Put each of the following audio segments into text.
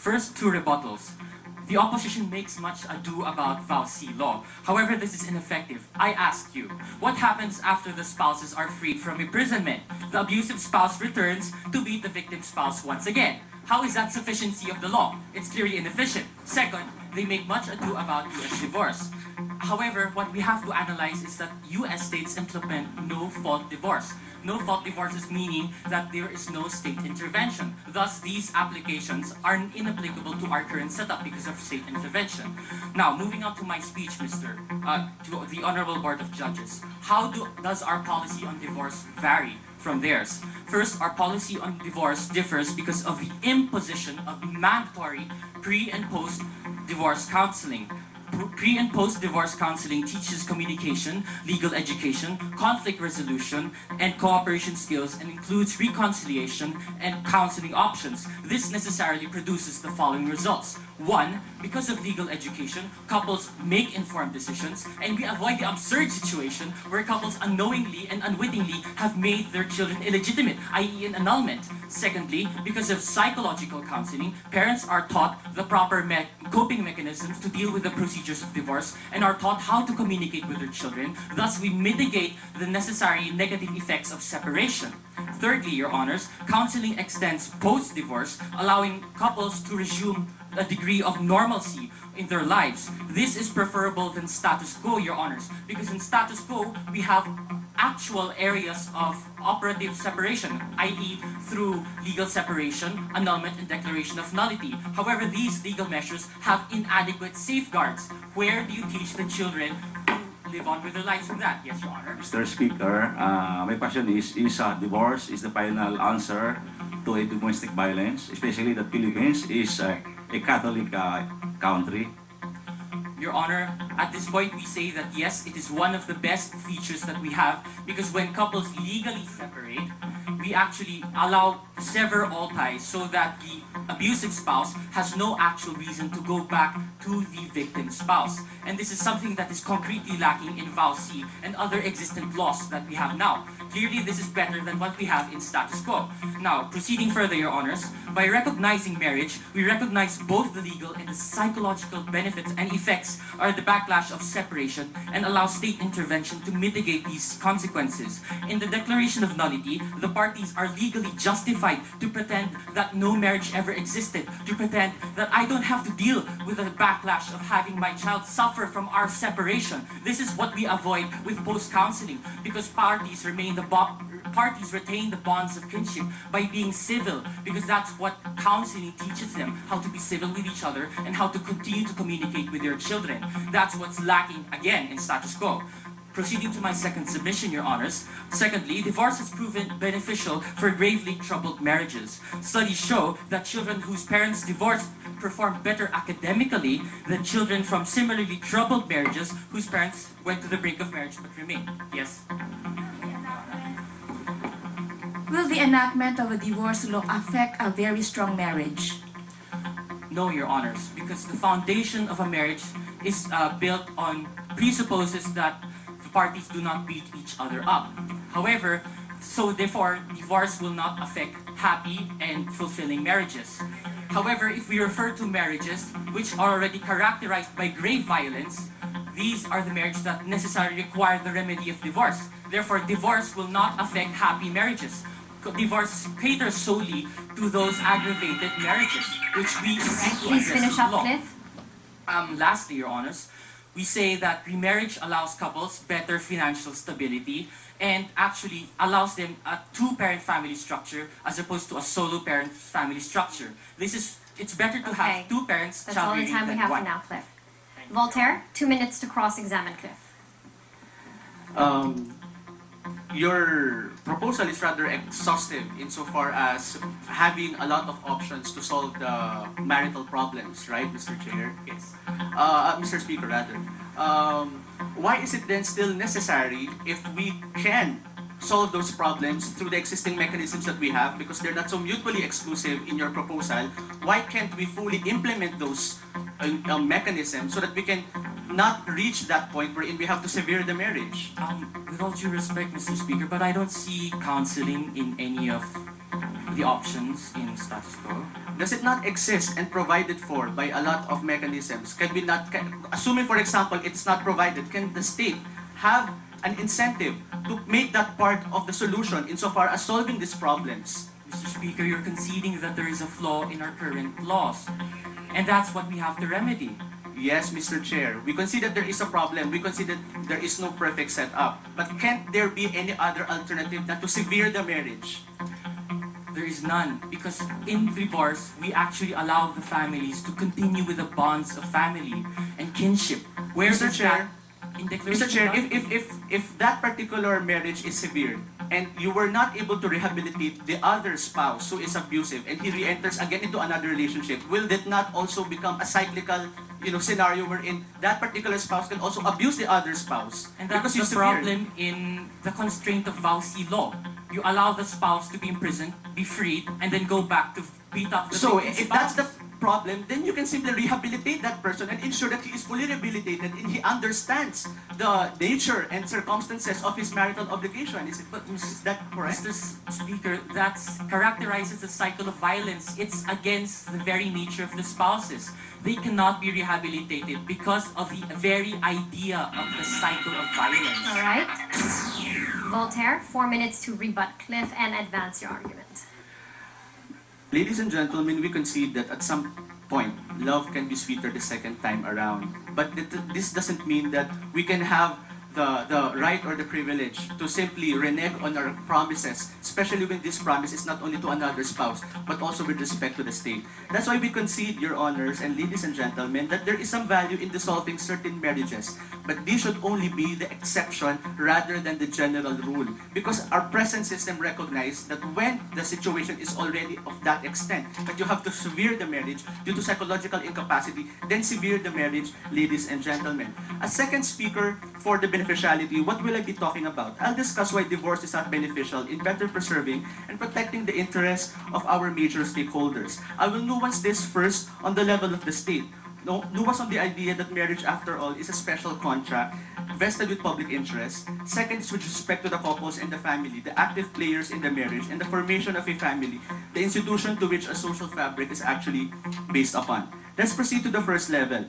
First, two rebuttals. The opposition makes much ado about VAUC law. However, this is ineffective. I ask you, what happens after the spouses are freed from imprisonment? The abusive spouse returns to beat the victim spouse once again. How is that sufficiency of the law? It's clearly inefficient. Second, they make much ado about U.S. divorce. However, what we have to analyze is that U.S. states implement no-fault divorce. No-fault divorce is meaning that there is no state intervention. Thus, these applications are inapplicable to our current setup because of state intervention. Now, moving on to my speech, to the Honorable Board of Judges. How does our policy on divorce vary from theirs? First, our policy on divorce differs because of the imposition of mandatory pre- and post-divorce counseling. Pre- and post-divorce counseling teaches communication, legal education, conflict resolution, and cooperation skills, and includes reconciliation and counseling options. This necessarily produces the following results. One, because of legal education, couples make informed decisions, and we avoid the absurd situation where couples unknowingly and unwittingly have made their children illegitimate, i.e. an annulment. Secondly, because of psychological counseling, parents are taught the proper coping mechanisms to deal with the procedures of divorce and are taught how to communicate with their children. Thus, we mitigate the necessary negative effects of separation. Thirdly, Your Honors, counseling extends post-divorce, allowing couples to resume a degree of normalcy in their lives. This is preferable than status quo, Your Honors, because in status quo, we have actual areas of operative separation, i.e. through legal separation, annulment, and declaration of nullity. However, these legal measures have inadequate safeguards. Where do you teach the children to live on with their lives from that? Yes, Your Honor. Mr. Speaker, my question is divorce is the final answer to a domestic violence, especially that Philippines is a Catholic country? Your Honor, at this point we say that yes, it is one of the best features that we have because when couples legally separate, we actually allow sever all ties so that the abusive spouse has no actual reason to go back to the victim spouse. And this is something that is concretely lacking in VAUC and other existent laws that we have now. Clearly, this is better than what we have in status quo. Now, proceeding further, Your Honors, by recognizing marriage, we recognize both the legal and the psychological benefits and effects are the backlash of separation and allow state intervention to mitigate these consequences. In the declaration of nullity, the parties are legally justified to pretend that no marriage ever existed, to pretend that I don't have to deal with the backlash of having my child suffer from our separation. This is what we avoid with post-counseling because parties retain the bonds of kinship by being civil because that's what counseling teaches them, how to be civil with each other and how to continue to communicate with their children. That's what's lacking again in status quo. Proceeding to my second submission, Your Honors. Secondly, divorce has proven beneficial for gravely troubled marriages. Studies show that children whose parents divorced perform better academically than children from similarly troubled marriages whose parents went to the brink of marriage but remained. Yes? Will the enactment of a divorce law affect a very strong marriage? No, Your Honors, because the foundation of a marriage is built on presupposes that the parties do not beat each other up. However, so therefore, divorce will not affect happy and fulfilling marriages. However, if we refer to marriages which are already characterized by grave violence, these are the marriages that necessarily require the remedy of divorce. Therefore, divorce will not affect happy marriages. Divorce caters solely to those aggravated marriages, which we seek to Please finish up, Cliff. Lastly, Your Honors, we say that remarriage allows couples better financial stability and actually allows them a two-parent family structure as opposed to a solo-parent family structure. It's better to have two parents. That's all the time we have for now, Cliff. Voltaire, 2 minutes to cross-examine Cliff. Your proposal is rather exhaustive insofar as having a lot of options to solve the marital problems, right, Mr. Chair? Yes. Mr. Speaker, rather. Why is it then still necessary if we can solve those problems through the existing mechanisms that we have, because they're not so mutually exclusive in your proposal? Why can't we fully implement those mechanisms so that we can not reach that point wherein we have to sever the marriage? With all due respect, Mr. Speaker, but I don't see counseling in any of the options in status quo. does it not exist and provided for by a lot of mechanisms? Assuming, for example, it's not provided, can the state have an incentive to make that part of the solution insofar as solving these problems? Mr. Speaker, you're conceding that there is a flaw in our current laws. And that's what we have to remedy. Yes, Mr. Chair. We concede that there is a problem. We concede that there is no perfect setup. But can't there be any other alternative than to sever the marriage? There is none, because in divorce, we actually allow the families to continue with the bonds of family and kinship. Where Mr. is Chair, that in Declaration Mr. Chair, of if that particular marriage is severed and you were not able to rehabilitate the other spouse who is abusive and he re-enters again into another relationship, will that not also become a cyclical scenario wherein that particular spouse can also abuse the other spouse? And that's the problem in the constraint of VAUC law. You allow the spouse to be imprisoned, be freed, and then go back to beat up the So victim's if that's spouse. the problem, then you can simply rehabilitate that person and ensure that he is fully rehabilitated and he understands the nature and circumstances of his marital obligation. Is that correct? Mr. Speaker, that characterizes the cycle of violence. It's against the very nature of the spouses. They cannot be rehabilitated because of the very idea of the cycle of violence. All right. Voltaire, 4 minutes to rebut Cliff and advance your argument. Ladies and gentlemen, we concede that at some point, love can be sweeter the second time around. But this doesn't mean that we can have the right or the privilege to simply renege on our promises, especially when this promise is not only to another spouse, but also with respect to the state. That's why we concede, Your Honors and ladies and gentlemen, that there is some value in dissolving certain marriages, but these should only be the exception rather than the general rule. Because our present system recognizes that when the situation is already of that extent, that you have to sever the marriage due to psychological incapacity, then sever the marriage, ladies and gentlemen. As second speaker for the beneficiality, what will I be talking about? I'll discuss why divorce is not beneficial in better preserving and protecting the interests of our major stakeholders. I will nuance this first on the level of the state. Nuance on the idea that marriage, after all, is a special contract vested with public interest. Second is with respect to the couples and the family, the active players in the marriage and the formation of a family, the institution to which a social fabric is actually based upon. Let's proceed to the first level.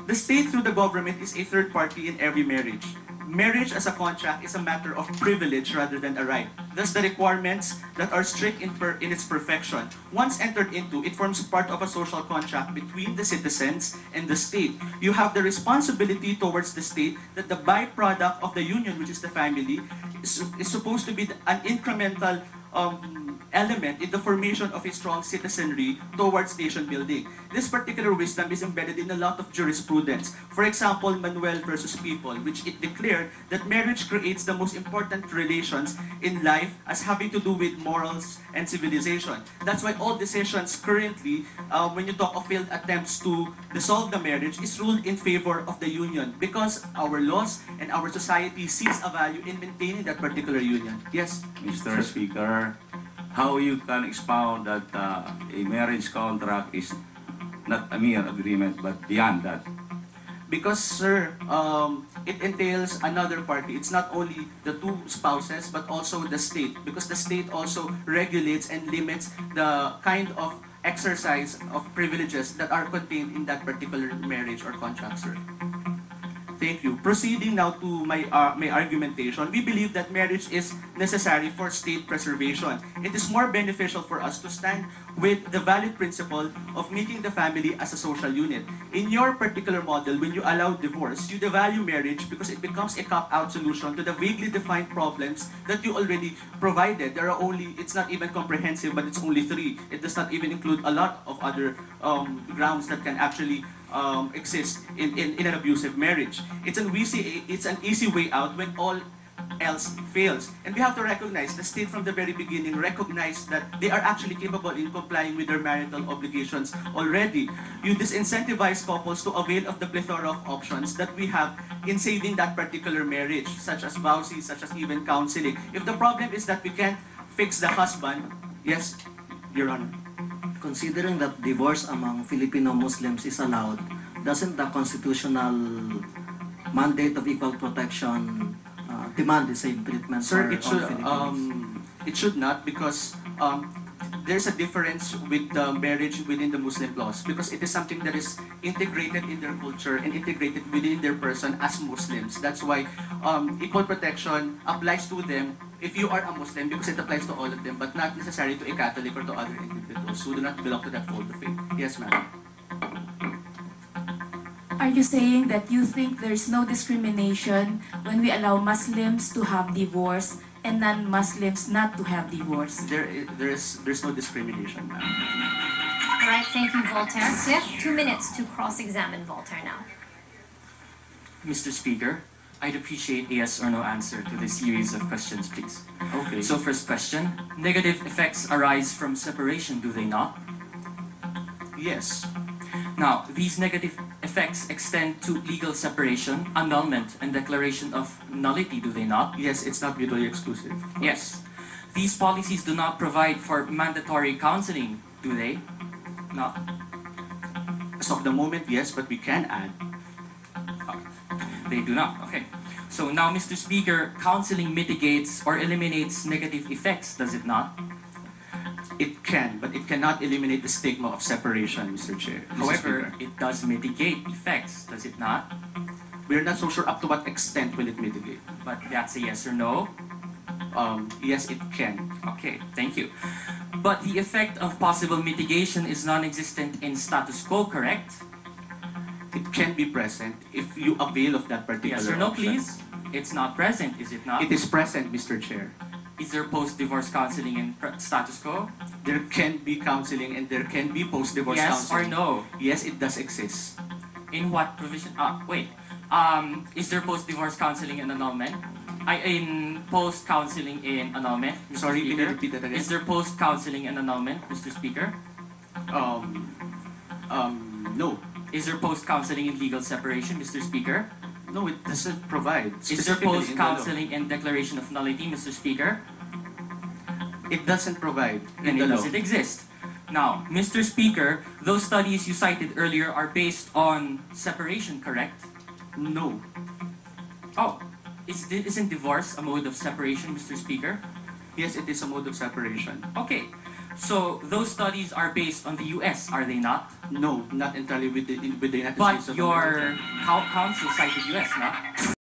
The state through the government is a third party in every marriage. Marriage as a contract is a matter of privilege rather than a right. Thus, the requirements that are strict in its perfection, once entered into, it forms part of a social contract between the citizens and the state. You have the responsibility towards the state that the byproduct of the union, which is the family, is supposed to be an incremental element in the formation of a strong citizenry towards nation building. This particular wisdom is embedded in a lot of jurisprudence. For example, Manuel versus People, which it declared that marriage creates the most important relations in life as having to do with morals and civilization. That's why all decisions currently, when you talk of failed attempts to dissolve the marriage, is ruled in favor of the union because our laws and our society sees a value in maintaining that particular union. Yes? Mr. Speaker, how you can expound that a marriage contract is not a mere agreement but beyond that? Because, sir, it entails another party. It's not only the two spouses, but also the state. Because the state also regulates and limits the kind of exercise of privileges that are contained in that particular marriage or contract, sir. Thank you. Proceeding now to my argumentation, we believe that marriage is necessary for state preservation. It is more beneficial for us to stand with the valid principle of making the family as a social unit. In your particular model, when you allow divorce, you devalue marriage because it becomes a cop-out solution to the vaguely defined problems that you already provided. There are only, it's not even comprehensive, but it's only 3. It does not even include a lot of other grounds that can actually exist in an abusive marriage. It's an easy way out when all else fails. And we have to recognize, the state from the very beginning recognized that they are actually capable in complying with their marital obligations already. You disincentivize couples to avail of the plethora of options that we have in saving that particular marriage, such as VAUC, such as even counseling. If the problem is that we can't fix the husband, yes, Your Honor. Considering that divorce among Filipino Muslims is allowed, doesn't the constitutional mandate of equal protection demand the same treatment Sir, for all Filipinos? it should not, because there's a difference with the marriage within the Muslim laws because it is something that is integrated in their culture and integrated within their person as Muslims. That's why equal protection applies to them if you are a Muslim because it applies to all of them, but not necessarily to a Catholic or to other individuals who do not belong to that fold of faith. Yes, ma'am. Are you saying that you think there's no discrimination when we allow Muslims to have divorce and non-Muslims not to have divorce? There's no discrimination, ma'am. All right, thank you, Voltaire. Cliff, 2 minutes to cross-examine Voltaire now. Mr. Speaker, I'd appreciate a yes or no answer to this series of questions, please. Okay. So first question, negative effects arise from separation, do they not? Yes. Now, these negative effects extend to legal separation, annulment, and declaration of nullity, do they not? Yes, it's not mutually exclusive. Yes. These policies do not provide for mandatory counseling, do they? No. As of the moment, yes, but we can add. They do not. Okay. So now, Mr. Speaker, counseling mitigates or eliminates negative effects, does it not? It can, but it cannot eliminate the stigma of separation, Mr. Chair. Mr. However, Speaker. it does mitigate effects, does it not? We're not so sure up to what extent will it mitigate. But that's a yes or no? Yes, it can. Okay, thank you. But the effect of possible mitigation is non-existent in status quo, correct? It can be present if you avail of that particular Yes or no, option. please? It's not present, is it not? It is present, Mr. Chair. Is there post-divorce counseling in status quo? There can be counseling and there can be post-divorce Yes or counseling. no? Yes, it does exist. In what provision? Wait. Is there post-divorce counseling and annulment? In post-counseling in annulment, Mr. Sorry, can you Speaker? repeat that again? Is there post-counseling and annulment, Mr. Speaker? No. Is there post-counseling in legal separation, Mr. Speaker? No, it doesn't provide. Is there specifically in the law. post-counseling and declaration of nullity, Mr. Speaker? It doesn't provide Then in it the law. doesn't exist. Now, Mr. Speaker, those studies you cited earlier are based on separation, correct? No. Oh, isn't divorce a mode of separation, Mr. Speaker? Yes, it is a mode of separation. Okay, so those studies are based on the US, are they not? No, not entirely with the United But States of your America. counsel cited US, not?